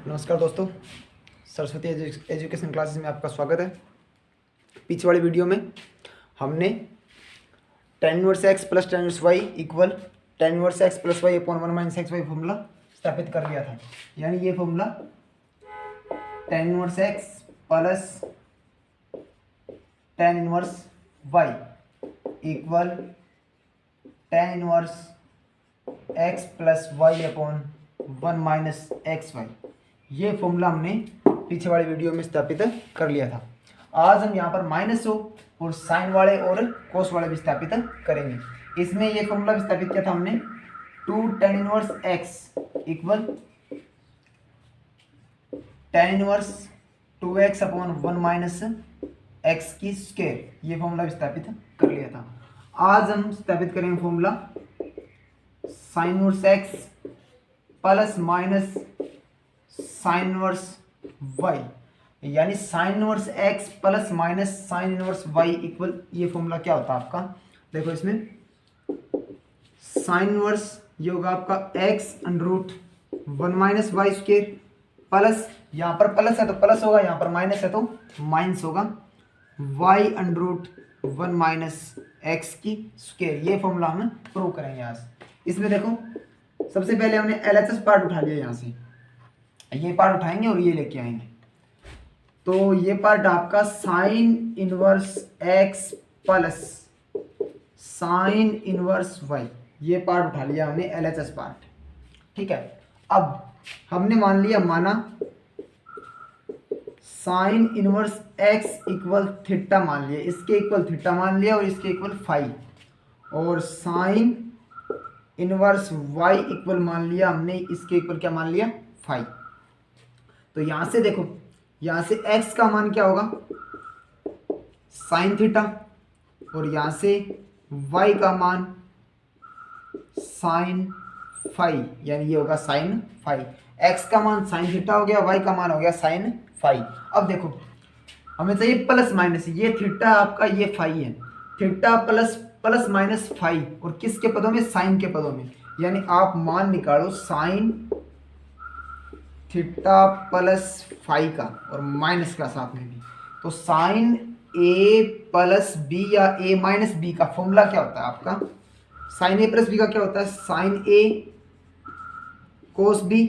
नमस्कार दोस्तों, Saraswati education classes में आपका स्वागत है। पीछे वाली वीडियो में हमने tan inverse x plus tan inverse Y equal tan inverse x plus Y upon 1 minus X Y formula स्थापित कर लिया था। यानी ये formula tan inverse x plus tan inverse Y equal tan inverse x plus Y upon 1 minus X Y, ये formula हमने पीछे वाली वीडियो में स्थापित कर लिया था। आज हम यहाँ पर माइनस और साइन वाले और कोस वाले भी स्थापित करेंगे। इसमें ये फॉर्मूला भी स्थापित किया था हमने 2 tan inverse x equal tan inverse 2x upon 1 minus x की स्क्वायर, ये फॉर्मूला भी स्थापित कर लिया था। आज हम स्थापित करेंगे formula sine inverse x plus minus sine inverse y, यानी sine inverse x plus minus sine inverse Y equal, ये फॉर्मूला क्या होता है आपका, देखो इसमें साइन इनवर्स ये होगा आपका x under root 1 minus Y square plus, यहाँ पर प्लस है तो प्लस होगा, यहाँ पर माइनस है तो माइनस होगा, Y under root 1 minus x की स्क्वायर, ये फॉर्मूला हम प्रूव करेंगे आज। इसमें देखो सबसे पहले हमने एलएचएस पार्ट उठा लिया, यहाँ से ये पार्ट उठाएंगे और ये लेके आएंगे। तो ये पार्ट आपका sine inverse x plus sine inverse y, ये पार्ट उठा लिया हमने एलएचएस पार्ट, ठीक है। अब हमने माना sign inverse x equal theta मान लिया, इसके इक्वल थीटा मान लिया और इसके इक्वल फाई, और साइन इनवर्स वाई इक्वल मान लिया हमने, इसके इक्वल क्या मान लिया, फाई। तो यहां से देखो, यहां से x का मान क्या होगा, साइन थीटा, और यहां से y का मान साइन फाई, यानी ये होगा साइन फाई। x का मान साइन थीटा हो गया, y का मान हो गया साइन फाई। अब देखो हमें चाहिए प्लस माइनस, ये थीटा आपका ये फाई है, theta plus plus minus phi, और किसके पदों में, साइन के पदों में। यानी आप मान निकालो साइन थीटा प्लस फाई का और माइनस का साथ में भी, तो साइन ए प्लस बी या ए माइनस बी का फॉर्मूला क्या होता है आपका, साइन ए प्लस बी का क्या होता है, साइन ए कोस बी,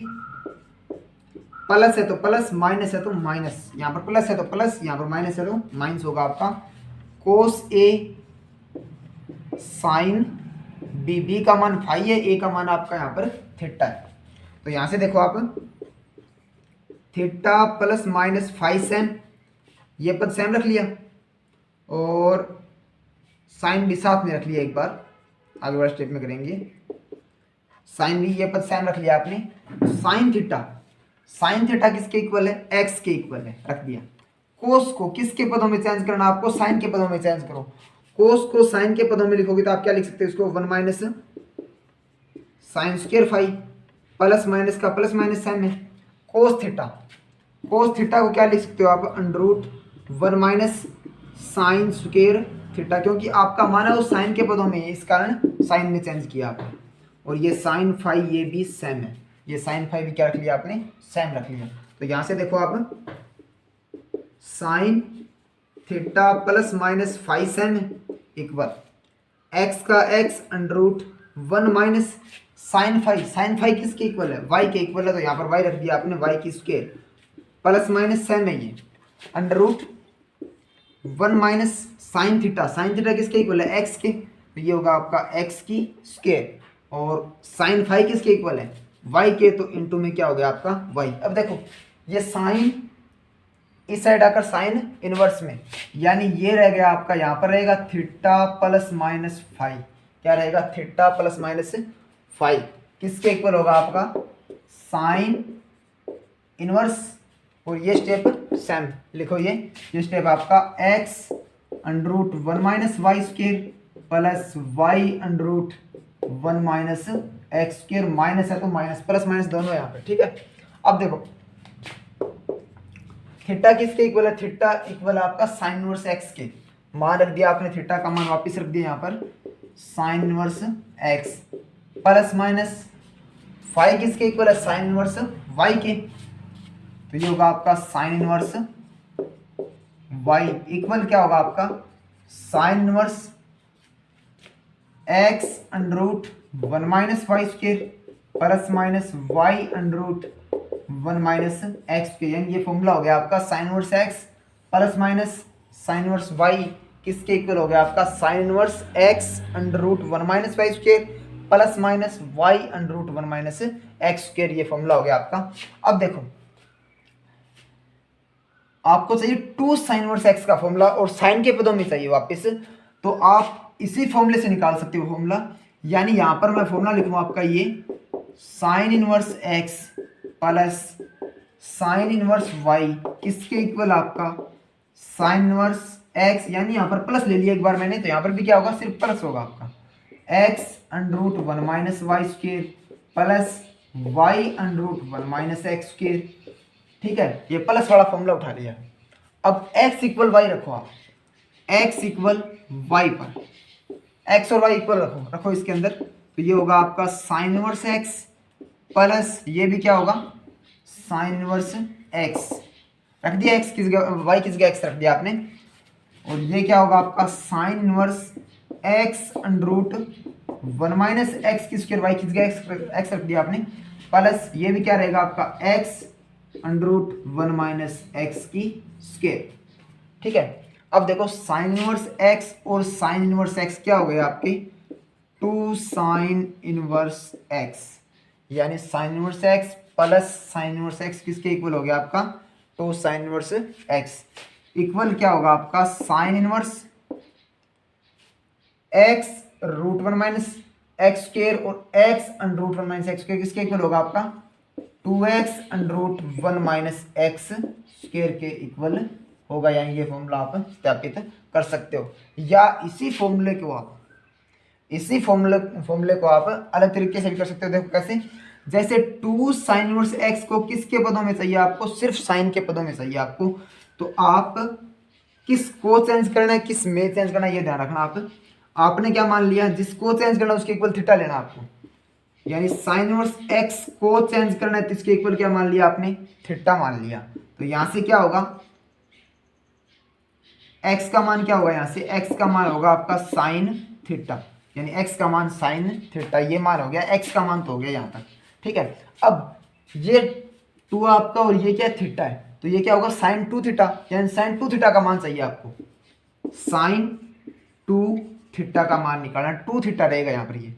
प्लस है तो प्लस, माइनस है तो माइनस, यहाँ पर प्लस है तो प्लस, यहाँ पर माइनस है तो माइनस होगा आपका, कोस ए साइन बी, बी का मान फाई है, ए का मान आपका यहाँ पर थीटा है। तो यहाँ से देखो आप theta plus minus phi same, ये पद सेम रख लिया, और साइन भी साथ में रख लिया, एक बार आगे वाले स्टेप में करेंगे, साइन भी ये पद सेम रख लिया आपने। साइन थीटा किसके इक्वल है, एक्स के इक्वल है, रख दिया। कोस को किसके पदों में चेंज करना आपको, साइन के पदों में चेंज करो। कोस को साइन के पदों में लिखोगे तो आप क्या लिख सकते हो इसको, 1 minus sine square phi, plus minus का प्लस माइनस साइन है, कोस थीटा को क्या लिख सकते हो आप, under root 1 minus sine square theta, क्योंकि आपका माना वो साइन के पदों में है, इस कारण साइन में चेंज किया आपने। और ये साइन फाई ये भी सेम है, ये साइन फाई भी क्या रख लिया आपने, सेम रख लिया। तो यहाँ से देखो आप sine theta plus minus phi same equal x का x under root 1 minus sine phi किसके इक्वल है, वाई के इक्वल है, तो यहाँ पर वाई रख दिया आपने, वाई की स्क्वायर, प्लस माइनस सेम है ये, under root 1 minus sine theta किसके इक्वल है, एक्स के, तो ये होगा आपका एक्स की स्क्वायर, और साइन फाई किसके इक्वल है, वाई के, तो इनटू में क्या हो गया आपका वाई। अब देखो ये साइन इस साइड आकर साइन इनवर्स में, यानी ये रह गया आपका, यहाँ पर रहेगा थीटा प्लस माइनस फाई, क्या रहेगा, थीटा प्लस माइनस फाई, किसके इक्वल होगा आपका, साइन इनवर्स, और ये स्टेप सेम लिखो, ये स्टेप आपका x under root 1 minus Y square plus y under root 1 minus x square, minus है तो माइनस, प्लस माइनस दोनों यहाँ पे, ठीक है। अब देखो थीटा किसके इक्वल है, थीटा इक्वल आपका साइन इनवर्स एक्स के, मान रख दिया आपने, थीटा का मान वापस रख दिया यहाँ पर, sine inverse x plus minus phi किसके इक्वल है, साइन इनवर्स वाई के, तो ये होगा आपका साइन इनवर्स वाई इक्वल क्या होगा आपका sine inverse x under root 1 minus y square plus minus y under root 1 minus x square. यानी ये फॉर्मूला हो गया आपका sine inverse x plus minus sine inverse y किसके इक्वल हो गया आपका sine inverse x under root 1 minus y square plus minus y under root 1 minus x square. ये फॉर्मूला हो गया आपका। अब देखो आपको चाहिए 2 साइन इनवर्स एक्स का फॉर्मूला और साइन के पदों में चाहिए वापस, तो आप इसी फॉर्मूले से निकाल सकते हो फॉर्मूला। यानी यहां पर मैं फॉर्मूला लिखूं आपका ये sine inverse x plus sine inverse y किसके इक्वल आपका साइन इनवर्स एक्स, यानी यहां पर प्लस ले लिया एक बार मैंने, तो यहां पर भी क्या होगा सिर्फ प्लस होगा आपका x under root 1 minus y square plus y under root 1 minus x square. ठीक है, ये प्लस वाला फॉर्मूला उठा लिया। अब x इक्वल वाई रखो आप, x इक्वल वाई पर x और y इक्वल रखो इसके अंदर, तो ये होगा आपका साइन इनवर्स x प्लस ये भी क्या होगा साइन इनवर्स x रख दिया, x किस जगह y किस जगह x रख दिया आपने, और ये क्या होगा आपका sine inverse x under root 1 minus x की स्क्वायर y किस जगह x रख दिया आपने, प्लस ये भी क्या रहेगा आपका x under root 1 minus x की स्क्वायर। ठीक है, अब देखो साइन इनवर्स एक्स और साइन इनवर्स एक्स क्या हो गए आपके 2 साइन इनवर्स एक्स, यानी sine inverse x plus sine inverse x किसके इक्वल हो गया आपका 2 साइन इनवर्स एक्स इक्वल क्या होगा आपका sine inverse x root 1 minus x square और x under root 1 minus x square किसके इक्वल होगा आपका 2x under root 1 minus x square के इक्वल होगा। यानी ये फॉर्मूला आप सत्यापित कर सकते हो, या इसी फॉर्मूले को आप अलग तरीके से भी कर सकते हो। देखो कैसे, जैसे 2 साइन इनवर्स एक्स को किसके पदों में चाहिए आपको सिर्फ साइन के पदों में चाहिए आपको, तो आप किस को चेंज करना है किस में चेंज करना है ये ध्यान रखना। आपने क्या मान लिया जिसको चेंज करना है उसके इक्वल थीटा लेना आपको, यानी साइन इनवर्स एक्स को चेंज करना है तो इसके इक्वल क्या मान लिया आपने थीटा मान लिया। तो यहां से क्या होगा x का मान क्या होगा, यहां से x का मान होगा आपका साइन थीटा, यानी x का मान साइन थीटा ये मान हो गया, x का मान तो हो गया यहां तक। ठीक है, अब ये 2 आपका और ये क्या थीटा है, तो ये क्या होगा साइन 2 थीटा, यानी साइन 2 थीटा का मान चाहिए आपको, साइन 2 थीटा का मान निकालना, 2 थीटा रहेगा यहाँ पर ये,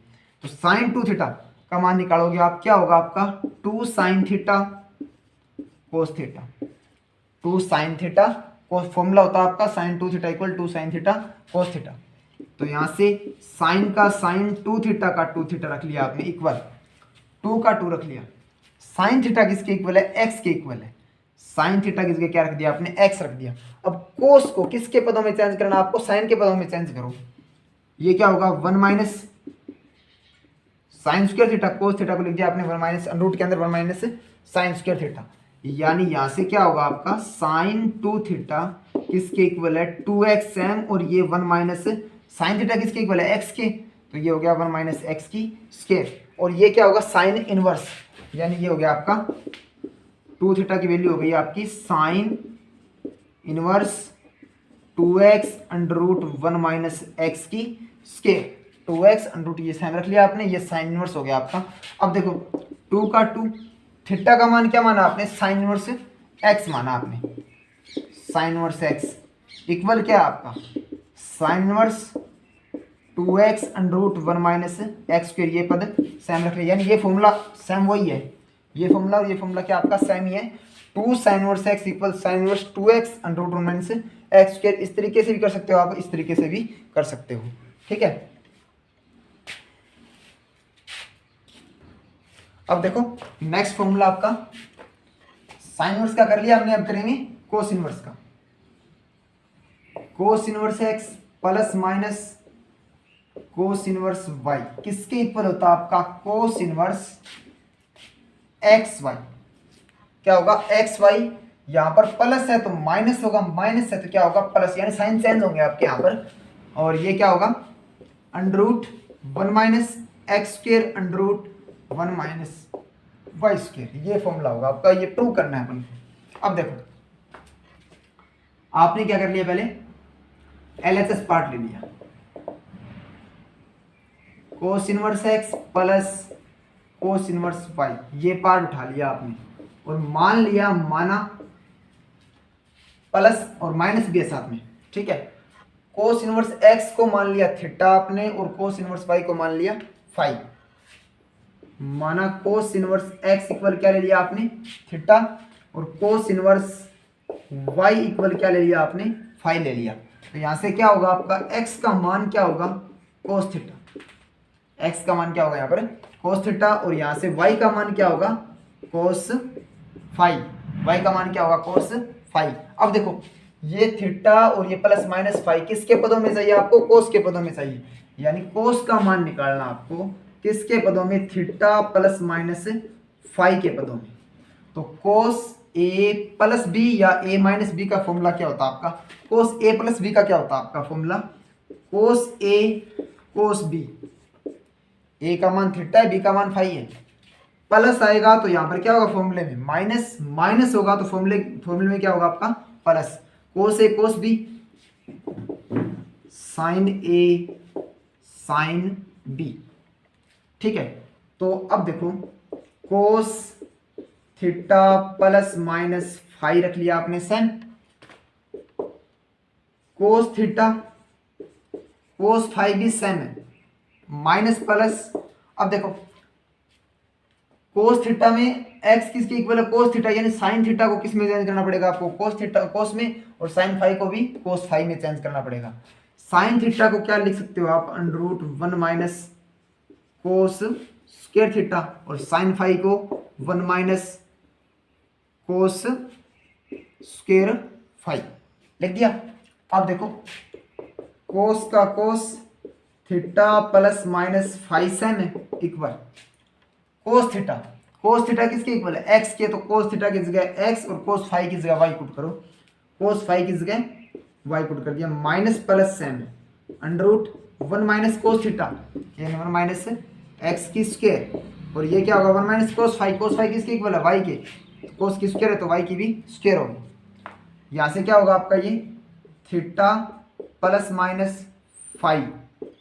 तो साइन 2 थीटा का मान निकालोगे आप, क्या होगा आपका 2 sine theta cos theta, 2 sine theta cos, formula होता है आपका sine 2 theta equal 2 sine theta cos theta. तो यहां से साइन का साइन 2 थीटा का 2 थीटा रख लिया आपने इक्वल 2 का 2 रख लिया, साइन थीटा किसके इक्वल है x के इक्वल है, साइन थीटा किसके क्या रख दिया आपने x रख दिया। अब कोस को किसके पदों में चेंज करना आपको साइन के पदों में चेंज करो, ये क्या होगा 1 minus sine square theta cos theta को लिख दिया आपने 1 माइनस रूट के अंदर 1 माइनस साइन स्क्वायर थीटा, यानी यहां से क्या होगा आपका साइन 2 थीटा किसके इक्वल है 2x m, और ये 1 माइनस साइन थीटा किसके इक्वल है x के, तो ये हो गया 1 माइनस एक्स की स्क्वायर, और ये क्या होगा साइन इनवर्स, यानी ये हो गया आपका 2 थीटा की वैल्यू हो गई आपकी sine inverse 2x under root 1 minus x की स्क्वायर, 2x अंडर रूट ये साइन रख लिया आपने, ये साइन इनवर्स हो गया आपका। अब देखो 2 का 2 थीटा का मान क्या माना आपने साइन इनवर्स x माना आपने, साइन इनवर्स x इक्वल क्या आपका sine inverse 2x under root 1 minus x square, ये पद सेम रख लिया, यानी ये फॉर्मूला सेम वही है, ये फॉर्मूला और ये फॉर्मूला क्या आपका सेम ही है, 2 sine inverse x equal sine inverse 2x under root 1 minus x square. इस तरीके से भी कर सकते हो आप, इस तरीके से भी कर सकते हो। ठीक है, अब देखो नेक्स्ट फॉर्मूला आपका साइन इनवर्स का कर लिया हमने, अब करेंगे कोस इनवर्स का, cos inverse x plus minus cos inverse y किसके इक्वल होता है आपका कोस इनवर्स एक्स वाई, क्या होगा एक्स वाई, यहां पर प्लस है तो माइनस होगा, माइनस है तो क्या होगा प्लस, यानी साइन चेंज होंगे आपके यहां पर, और ये क्या होगा under root 1 minus x square under root 1 minus Y square, ये फॉर्मूला होगा आपका, ये प्रूव करना है अपन। अब देखो आपने क्या कर लिया, पहले LHS पार्ट ले लिया, cos inverse x plus cos inverse y, ये पार्ट उठा लिया आपने और मान लिया, माना प्लस और माइनस भी है साथ में, ठीक है। कोस इनवर्स एक्स को मान लिया थीटा आपने और कोस इनवर्स वाई को मान लिया फाई, माना कोस इनवर्स एक्स इक्वल क्या ले लिया आपने, थीटा, और कोस इनवर्स वाई इक्वल क्या ले लिया आपने, फाई ले लिया। तो यहां से क्या होगा आपका, एक्स का मान क्या होगा, कोस थीटा, एक्स का मान क्या होगा यहाँ पर कोस थीटा, और यहां से वाई का मान क्या होगा, कोस फाई, वाई का मान क्या होगा, कोस फाई। अब देखो ये थीटा और ये प्लस माइनस फाई किसके पदों में चाहिए आपको, कोस के पदों में चाहिए, यानी कोस का मान निकालना आपको किसके पदों में, थीटा प्लस माइनस फाई के पदों में। तो कोस ए प्लस बी या ए माइनस बी का फॉर्मूला क्या होता है आपका, कोस ए प्लस बी का क्या होता है आपका formula, cos A cos B, ए का मान थीटा है, बी का मान फाई है, प्लस आएगा तो यहां पर क्या होगा फॉर्मूले में माइनस, माइनस होगा तो फॉर्मूले में क्या होगा आपका plus, cos A cos B sine A sine B, ठीक है। तो अब देखो cos theta plus minus phi रख लिया आपने same, cos theta cos phi भी सेम है, माइनस प्लस। अब देखो कोस थीटा में x किसके इक्वल है, कोस थीटा, यानी साइन थीटा को किस में चेंज करना पड़ेगा आपको, कोस थीटा कोस में, और साइन फाई को भी कोस फाई में चेंज करना पड़ेगा। साइन थीटा को क्या लिख सकते हो आप, √1 माइनस कोस स्क्वायर थीटा, और साइन फाई को 1 माइनस कोस स्क्वायर फाई लिख दिया। अब देखो कोस का cos theta plus minus phi same है इक्वल कोस थीटा किसके इक्वल है, एक्स के, तो कोस थीटा की जगह एक्स और कोस फाई की जगह वाई पुट करो, कोस फाई की जगह वाई पुट कर दिया, माइनस प्लस सेम है √1 माइनस कोस थीटा, यानी 1 माइनस एक्स की स्क्वायर, और ये क्या होगा 1 माइनस कोस फाई किसके इक्वल है, वाई के, कोस की स्क्वायर है तो वाई की भी स्क्वायर होगी। यहाँ से क्या होगा आपका ये theta plus minus phi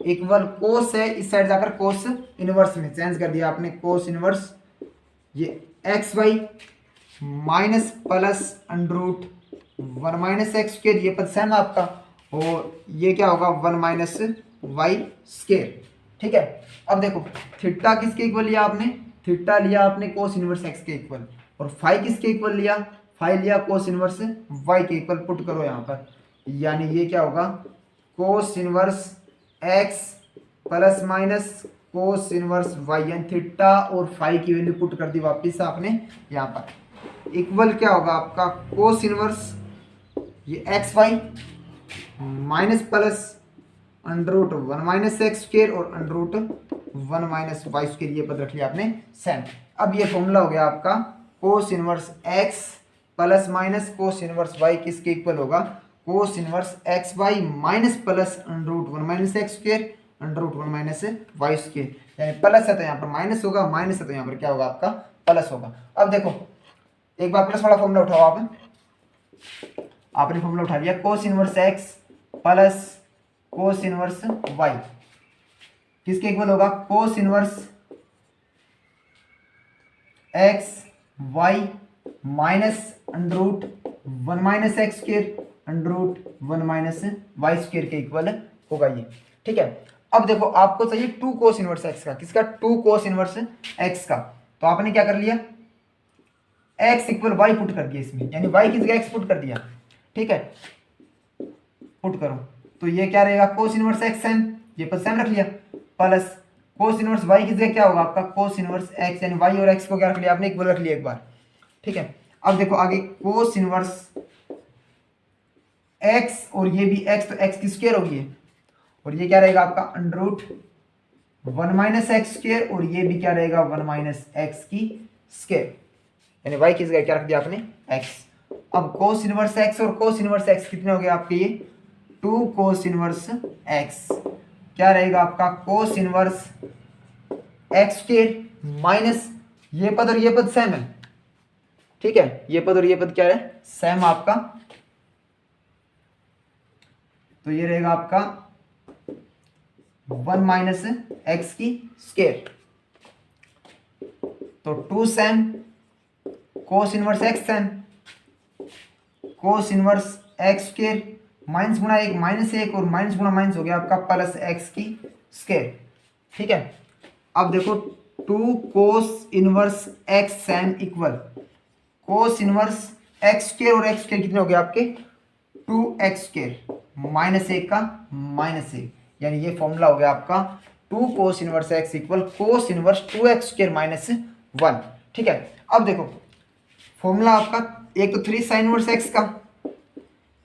equal cos है, इस साइड जाकर कोस इनवर्स में चेंज कर दिया आपने, कोस इनवर्स ये x y minus plus √1 minus x square, ये पद सेम आपका, और ये क्या होगा 1 माइनस वाई स्क्वायर, ठीक है। अब देखो थीटा किसके इक्वल लिया आपने, थीटा लिया आपने कोस इनवर्स एक्स के इक्वल, और फाई किसके इक्वल लिया, फाई लिया कोस इनवर्स वाई के इक्वल, पुट करो यहाँ पर, यानी ये क्या होगा cos inverse x plus minus cos inverse y, यानी थीटा और फाई की वैल्यू पुट कर दी वापस आपने यहाँ पर, इक्वल क्या होगा आपका कोस इनवर्स ये x y minus plus √1 minus x square और √1 माइनस वाई स्क्वायर, ये पद रख लिया आपने सेम। अब ये फॉर्मूला हो गया आपका cos inverse x plus minus cos inverse y किसके इक्वल होगा, cos inverse x y minus plus √1 minus x square √1 minus Y square, यानी प्लस है तो यहाँ पर माइनस होगा, माइनस है तो यहाँ पर क्या होगा आपका प्लस होगा। अब देखो एक बार प्लस वाला फॉर्मूला उठाओ आपने फॉर्मूला उठा लिया, cos inverse x plus cos inverse y किसके इक्वल होगा, cos inverse x y minus √1 minus x square √1 minus Y square के इक्वल होगा ये, ठीक है। अब देखो आपको चाहिए 2 कोस इनवर्स एक्स का, किसका 2 कोस इनवर्स एक्स का, तो आपने क्या कर लिया एक्स इक्वल वाई पुट कर दिया इसमें, यानी वाई की जगह एक्स पुट कर दिया, ठीक है, पुट करो तो ये क्या रहेगा कोस इनवर्स एक्स सेम, ये पर सेम रख लिया, प्लस कोस इनवर्स वाई की जगह क्या होगा आपका कोस इनवर्स एक्स, यानी वाई और एक्स को क्या रख लिया आपने इक्वल रख लिया एक बार, ठीक है। अब देखो आगे कोस इनवर्स एक्स और ये भी एक्स, तो एक्स की स्क्वायर होगी, और ये क्या रहेगा आपका √1 माइनस एक्स स्क्वायर, और ये भी क्या रहेगा 1 माइनस एक्स की स्क्वायर, यानी वाई की जगह क्या रख दिया आपने एक्स। अब कोस इनवर्स एक्स और कोस इनवर्स एक्स कितने हो गए आपके, ये 2 कोस इनवर्स एक्स, क्या रहेगा आपका cos inverse x square minus ये पद और ये पद सेम है, ठीक है, ये पद और ये पद क्या है, सेम आपका, तो ये रहेगा आपका 1 माइनस एक्स की स्केयर, तो 2 सेम कोस इनवर्स एक्स सेम कोस इनवर्स एक्स स्केयर, माइनस गुणा एक माइनस एक और माइनस गुणा माइनस हो गया आपका प्लस एक्स की स्केयर। ठीक है, अब देखो 2 कोस इनवर्स एक्स सेम इक्वल कोस इनवर्स एक्स स्केयर और एक्स स्केयर कितने हो गए आपके 2x स्केयर माइनस एक का माइनस एक, यानी ये फॉर्मूला हो गया आपका 2 कोस inverse x equal cos inverse 2x square minus 1। ठीक है, अब देखो फॉर्मूला आपका एक तो 3 साइन इनवर्स एक्स का,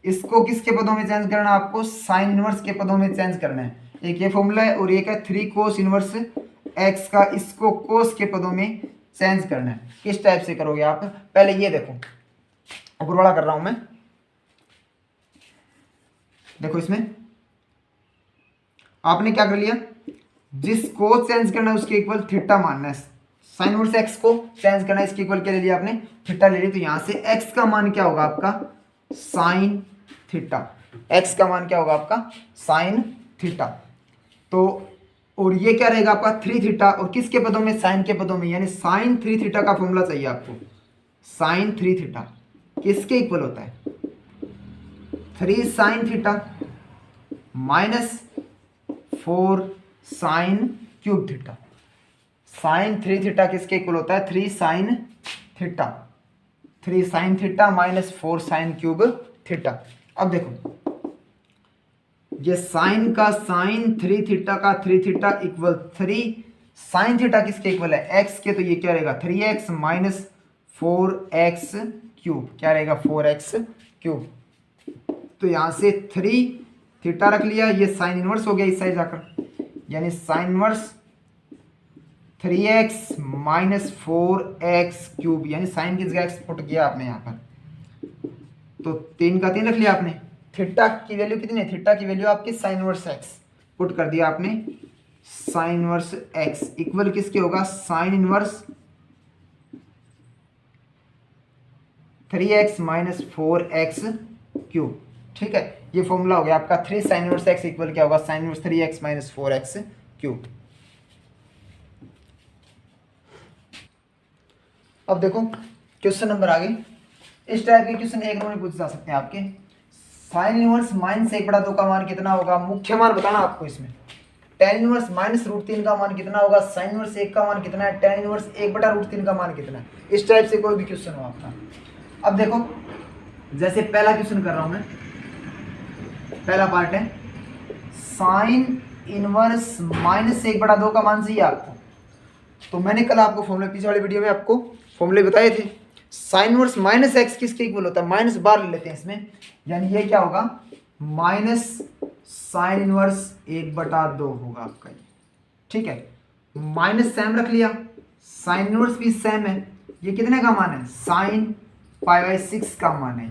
इसको किसके पदों में चेंज करना है आपको, साइन इनवर्स के पदों में चेंज करना है। एक ये फॉर्मूला है और एक है 3 कोस इनवर्स एक्स का, इसको कोस के पदों में चेंज करना है। किस टाइप से करोगे आप, पहले ये देखो ऊपर वाला कर रहा हूं मैं, देखो इसमें आपने क्या कर लिया, जिसको चेंज करना है उसके इक्वल थीटा मानना है, साइन इनवर्स एक्स को चेंज करना है, इसके इक्वल क्या ले लिया आपने, थीटा ले लिया। तो यहां से एक्स का मान क्या होगा आपका साइन थीटा, एक्स का मान क्या होगा आपका साइन थीटा। तो और ये क्या रहेगा आपका 3 थीटा, और किसके पदों में, साइन के पदों में, यानी साइन 3 थीटा का फॉर्मूला चाहिए आपको। साइन 3 थीटा किसके इक्वल होता है, 3 sine theta minus 4 sine cube theta. Sine 3 theta किसके इक्वल होता है, 3 sine theta, 3 sine theta minus 4 sine cube theta. अब देखो ये साइन का साइन 3 थीटा का 3 थीटा इक्वल 3 साइन थीटा किसके इक्वल है, एक्स के, तो ये क्या रहेगा 3x माइनस 4x क्यूब, क्या रहेगा 4x क्यूब। तो यहां से 3 थीटा रख लिया, ये साइन इनवर्स हो गया इस साइड जाकर, यानी sine inverse 3x minus 4x cube, यानी साइन की जगह एक्स पुट किया आपने यहाँ पर, तो 3 का 3 रख लिया आपने। थीटा की वैल्यू कितनी है, थीटा की वैल्यू आपकी साइन इनवर्स एक्स पुट कर दिया आपने, साइन इनवर्स एक्स इक्वल किसके होगा, sine inverse 3x minus 4x cube. ठीक है, ये फॉर्मूला हो गया आपका 3 साइन इनवर्स एक्स इक्वल क्या होगा, sine inverse 3x minus 4x cube. अब देखो क्वेश्चन नंबर आगे, इस टाइप के क्वेश्चन एक नंबर में पूछ जा सकते हैं आपके। साइन इनवर्स माइनस 1/2 का मान कितना होगा, मुख्य मान बताना आपको इसमें। टेन इनवर्स माइनस √3 का मान कितना होगा, साइन इनवर्स 1 का मान कितना है, टेन इनवर्स 1/√3 का मान कितना है। इस टाइप से कोई भी क्वेश्चन हो आपका। अब देखो जैसे पहला क्वेश्चन कर रहा हूं मैं, पहला पार्ट है साइन इनवर्स माइनस 1/2 का मान चाहिए आपको। तो मैंने कल आपको फॉर्मूले, पीछे वाली वीडियो में आपको फॉर्मूले बताए थे। साइन इनवर्स माइनस एक्स किसके इक्वल होता है, माइनस बार ले लेते हैं इसमें, यानी ये क्या होगा माइनस साइन इनवर्स 1/2 होगा आपका ये। ठीक है, माइनस सेम रख लिया, साइन इनवर्स भी सेम है, ये कितने का मान है, साइन π/6 का मान है,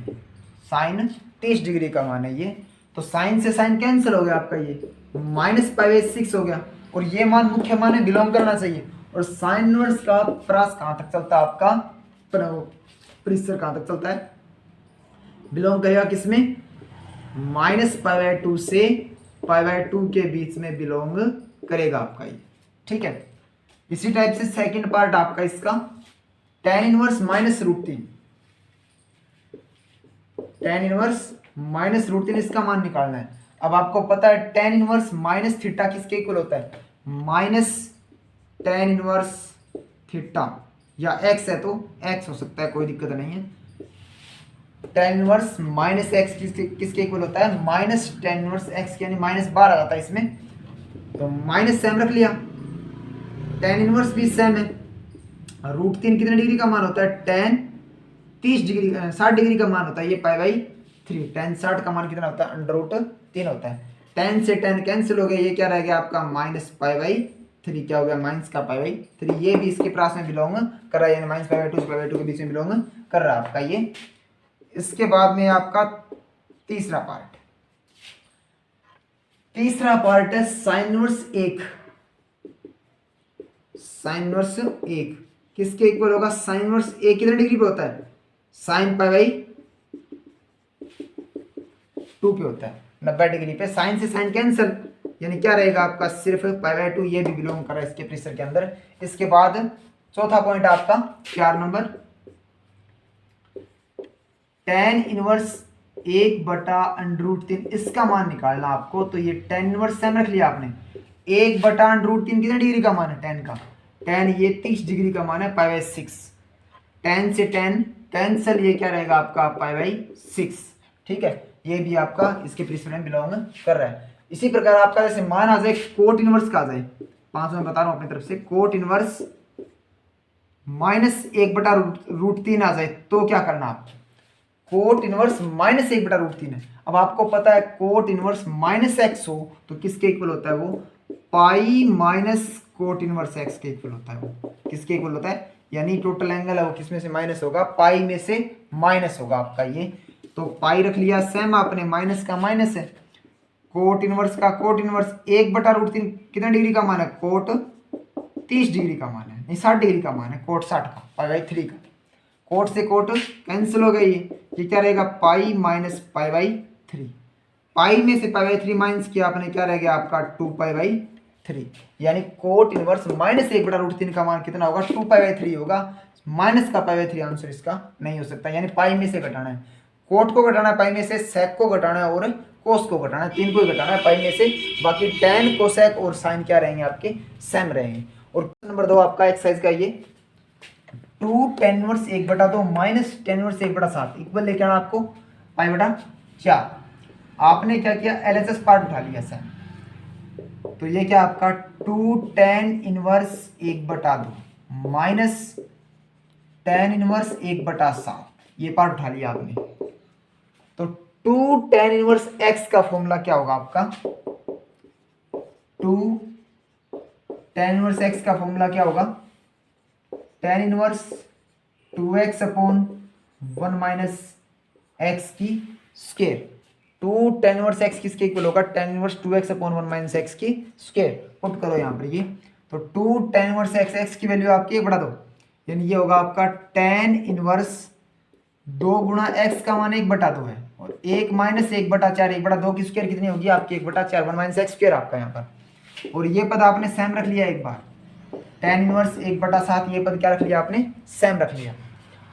साइन 30 डिग्री का मान है ये। तो साइन से साइन कैंसिल हो गया आपका, ये माइनस π/6 हो गया, और ये मान मुख्य मान है, बिलोंग करना चाहिए। और साइन इनवर्स का प्रास कहां तक चलता है आपका, परिसर कहां तक चलता है, बिलोंग करेगा किसमें, माइनस π/2 से π/2 के बीच में बिलोंग करेगा आपका ये। ठीक है, इसी टाइप से सेकंड पार्ट आपका इसका, tan inverse minus √3, tan inverse minus √3 इसका मान निकालना है। अब आपको पता है टेन इनवर्स माइनस थीटा किसके इक्वल होता है, माइनस टेन इनवर्स थीटा, या एक्स है तो एक्स हो सकता है, कोई दिक्कत नहीं है। टेन इनवर्स माइनस एक्स किसके इक्वल होता है, माइनस टेन इनवर्स एक्स, यानी माइनस बार आ जाता है इसमें, तो माइनस सेम रख लिया, टेन इनवर्स भी सेम है। √3 कितने डिग्री का मान होता है, टेन 30 डिग्री 60 डिग्री का मान होता है, ये π/3, टेन 60 का मान कितना होता है, √3 होता है। टेन से टेन कैंसिल हो गया, ये क्या रह गया आपका माइनस π/3, क्या हो गया माइनस का π/3, ये भी इसके प्रास में बिलोंग कर रहा है, यानी माइनस π/2 से π/2 के बीच में बिलोंग कर रहा है आपका ये। इसके बाद में आपका तीसरा पार्ट, तीसरा पार्ट है साइन इनवर्स 1, साइन इनवर्स 1 किसके इक्वल होगा, साइन इनवर्स 1 कितने डिग्री पे होता है, साइन पाई बाई 2 पे होता है 90 डिग्री पे, साइन से साइन कैंसिल, यानी क्या रहेगा आपका सिर्फ पाई बाई 2, ये भी बिलोंग कर रहा है इसके प्रेशर के अंदर। इसके बाद चौथा पॉइंट आपका 4 नंबर, tan इनवर्स 1/√3 इसका मान निकालना आपको। तो ये tan इनवर्स सेम रख लिया आपने, 1/√3 कितने डिग्री का मान है tan का, tan ये 30 डिग्री का मान है पाई बाई 6, tan से tan कैंसल, ये क्या रहेगा आपका पाई बाई 6। ठीक है, ये भी आपका इसके प्रेशर में बिलोंग कर रहा है। इसी प्रकार आपका जैसे मान आ जाए कोट इनवर्स का आ जाए, 5 में बता रहा हूं अपनी तरफ से, कोट इनवर्स -1/√3 आ जाए तो क्या करना आप, कोट इनवर्स -1/√3 है। अब आपको पता है कोट इनवर्स -x हो तो किसके इक्वल होता है वो, pi minus cot inverse x के इक्वल होता है वो, किसके इक्वल होता है, यानी टोटल एंगल है वो किसमें से माइनस होगा, पाई में से माइनस होगा आपका ये। तो पाई रख लिया सेम आपने, माइनस का माइनस है, कोट इनवर्स का कोट इनवर्स 1/√3 कितने डिग्री का मान है, कोट 30 डिग्री का मान है, नहीं 60 डिग्री का मान है, कोट 60 का, पाई बाई 3 का, कोट से कोट कैंसिल हो गई, ये क्या रहेगा पाई माइनस पाई बाई 3, पाई में से पाई बाई 3 माइनस किया आपने, क्या रह गया आपका 2 पाई बाई 3, यानी कोट इनवर्स -1/√3 का मान कितना होगा, 2 पाई बाई 3 होगा, माइनस का पाई बाई 3 आंसर इसका नहीं हो सकता, यानी पाई में से घटाना है, कोट को घटाना है पाई में से, सेक को घटाना है और कोस को घटाना है, 3 को ही घटाना है पाई में से, बाकी tan कोसेक और साइन क्या रहेंगे आपके सेम रहेंगे। और नंबर 2 आपका एक्सरसाइज का ये 2 tan inverse 1/2 minus tan inverse 1/7 equal लेके आना आपको पाई/4। आपने क्या किया, LHS पार्ट उठा लिया सर, तो ये क्या आपका 2 tan inverse 1/2 minus tan inverse 1/7 ये पार्ट उठा लिया आपने। तो 2 tan इनवर्स x का फॉर्मूला क्या होगा आपका, 2 tan इनवर्स x का फॉर्मूला क्या होगा, tan inverse 2x upon 1 minus x की स्क्वायर, 2 tan इनवर्स x किसके इक्वल होगा, tan inverse 2x upon 1 minus x की स्क्वायर, पुट करो यहाँ पर ये, तो 2 tan इनवर्स x की वैल्यू आपकी 1/2, यानी ये होगा आपका tan इनवर्स 2 गुणा x का मान 1/2 है, और 1 माइनस 1/4, 1/2 की स्क्वायर कितनी होगी आपकी 1/4, 1 माइनस एक्स स्क्वायर आपका यहाँ पर, और ये पद आपने सेम रख लिया एक बार, tan इनवर्स 1/7 ये पद क्या रख लिया आपने सेम रख लिया।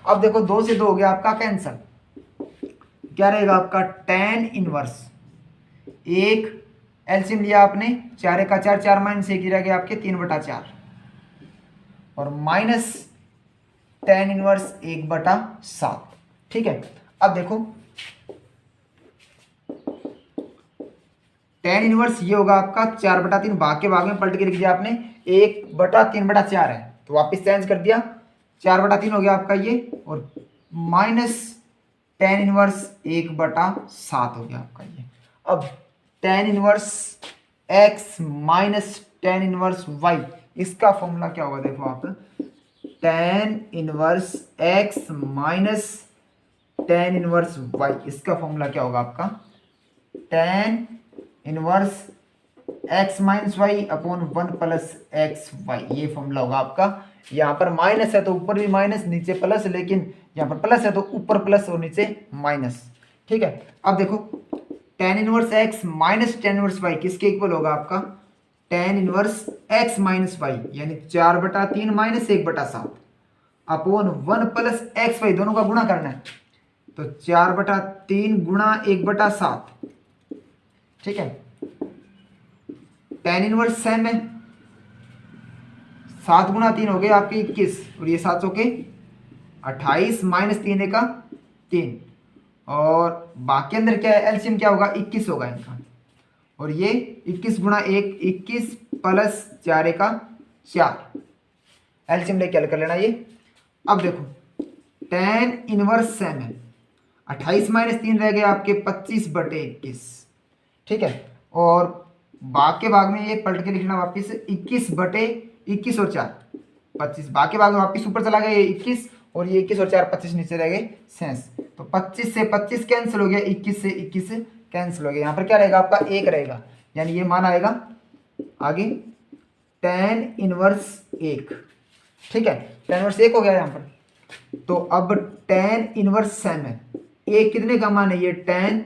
अब देखो 2 से 2 हो गया आपका कैंसल, क्या रहेगा आपका tan इनवर्स 1 एलसीएम लिया आपने, 4 का 4, 4 माइनस 1 रह गया आपके 3/4, और माइनस tan इनवर्स 1/7। ठीक है, अब देखो tan इनवर्स ये होगा आपका 4/3, भाग के भाग में पलट के लिख दिया आपने, 1/3/4 है तो वापस चेंज कर दिया, 4/3 हो गया आपका ये, और माइनस tan इनवर्स 1/7 हो गया आपका ये। अब tan inverse x minus tan inverse y इसका फॉर्मूला क्या होगा, देखो आप, tan inverse x minus tan inverse y इसका फॉर्मूला क्या होगा आपका, tan inverse x minus y upon 1 plus x Y, ये फॉर्मूला होगा आपका। यहाँ पर माइनस है तो ऊपर भी माइनस नीचे प्लस, लेकिन यहाँ पर प्लस है तो ऊपर प्लस और नीचे माइनस। ठीक है, अब देखो tan inverse x minus tan inverse y किसके इक्वल होगा आपका, tan inverse x minus y, यानी 4/3 minus 1/7 upon 1 plus x y, दोनों का गुणा करना है, तो 4/3 गुणा 1/7। ठीक है, tan इनवर्स सेम है, 7 गुणा 3 हो गए आपके 21, और ये 7 के 28 माइनस 3 का 3, और बाकी अंदर क्या है, एलसीएम क्या होगा 21 होगा इनका, और ये 21 गुणा 1 21 प्लस 4 का 4, एलसीएम लेके हल कर लेना ये। अब देखो tan इनवर्स सेम है, 28 माइनस 3 रह गए आपके 25/21। ठीक है, और भाग के भाग में ये पलट के लिखना वापिस, 21/21 और 4 25, भाग के भाग में वापिस ऊपर चला गया ये 21, और ये 21 और 4 25 नीचे रह गए शेष, तो 25 से 25 कैंसिल हो गया, 21 से 21 कैंसिल हो गया, यहाँ पर क्या रहेगा आपका 1 रहेगा, यानी ये मान आएगा आगे tan इनवर्स 1। ठीक है, tan इनवर्स 1 हो गया यहाँ पर, तो अब tan इनवर्स सेवन, ये कितने का मान है, ये tan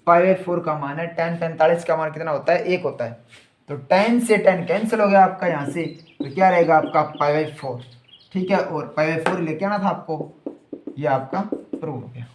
π/4 का मान है। tan 45 का मान कितना होता है, 1 होता है। तो tan से tan कैंसिल हो गया आपका यहाँ से, तो क्या रहेगा आपका π/4। ठीक है, और π/4 लेके आना था आपको, ये आपका प्रूव हो गया।